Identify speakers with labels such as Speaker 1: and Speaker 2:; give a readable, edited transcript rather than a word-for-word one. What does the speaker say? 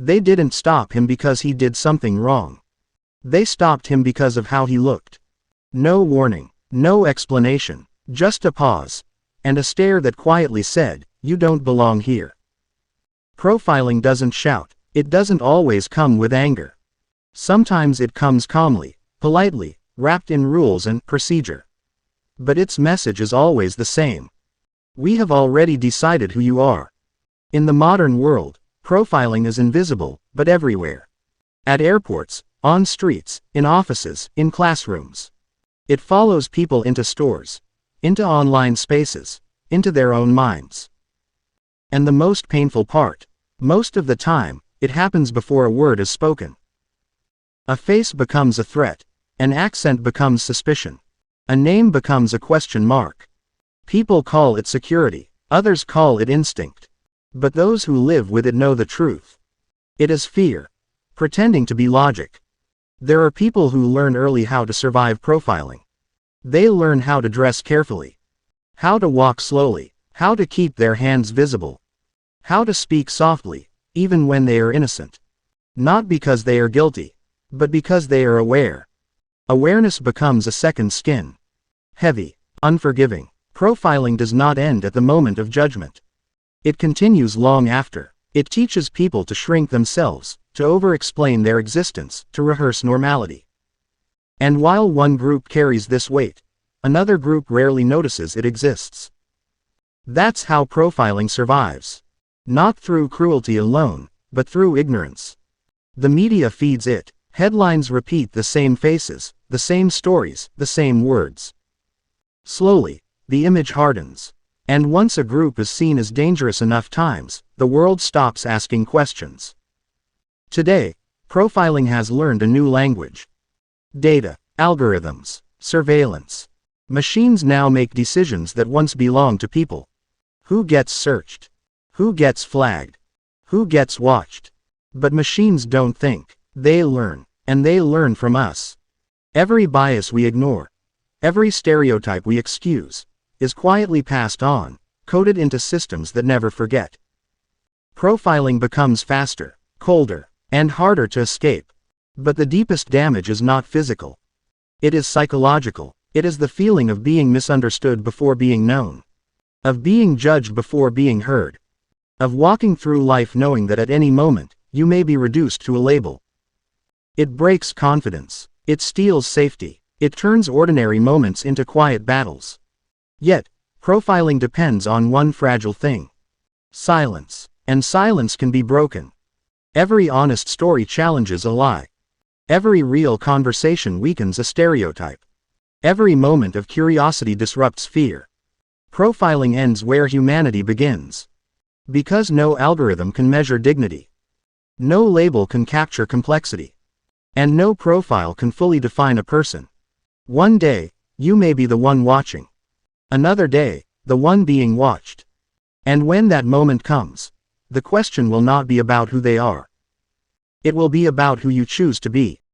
Speaker 1: They didn't stop him because he did something wrong. They stopped him because of how he looked. No warning, no explanation, just a pause, and a stare that quietly said, "You don't belong here." Profiling doesn't shout. It doesn't always come with anger. Sometimes it comes calmly, politely, wrapped in rules and procedure. But its message is always the same. We have already decided who you are. In the modern world, profiling is invisible, but everywhere. At airports, on streets, in offices, in classrooms. It follows people into stores, into online spaces, into their own minds. And the most painful part, most of the time, it happens before a word is spoken. A face becomes a threat. An accent becomes suspicion. A name becomes a question mark. People call it security. Others call it instinct. But those who live with it know the truth. It is fear, pretending to be logic. There are people who learn early how to survive profiling. They learn how to dress carefully, how to walk slowly, how to keep their hands visible, how to speak softly, even when they are innocent. Not because they are guilty, but because they are aware. Awareness becomes a second skin. Heavy, unforgiving. Profiling does not end at the moment of judgment. It continues long after. It teaches people to shrink themselves, to over-explain their existence, to rehearse normality. And while one group carries this weight, another group rarely notices it exists. That's how profiling survives. Not through cruelty alone, but through ignorance. The media feeds it. Headlines repeat the same faces, the same stories, the same words. Slowly, the image hardens. And once a group is seen as dangerous enough times, the world stops asking questions. Today, profiling has learned a new language. Data, algorithms, surveillance. Machines now make decisions that once belonged to people. Who gets searched? Who gets flagged? Who gets watched? But machines don't think. They learn. And they learn from us. Every bias we ignore, every stereotype we excuse, is quietly passed on, coded into systems that never forget. Profiling becomes faster, colder, and harder to escape. But the deepest damage is not physical. It is psychological. It is the feeling of being misunderstood before being known. Of being judged before being heard. Of walking through life knowing that at any moment, you may be reduced to a label. It breaks confidence. It steals safety. It turns ordinary moments into quiet battles. Yet, profiling depends on one fragile thing. Silence. And silence can be broken. Every honest story challenges a lie. Every real conversation weakens a stereotype. Every moment of curiosity disrupts fear. Profiling ends where humanity begins. Because no algorithm can measure dignity. No label can capture complexity. And no profile can fully define a person. One day, you may be the one watching. Another day, the one being watched. And when that moment comes, the question will not be about who they are. It will be about who you choose to be.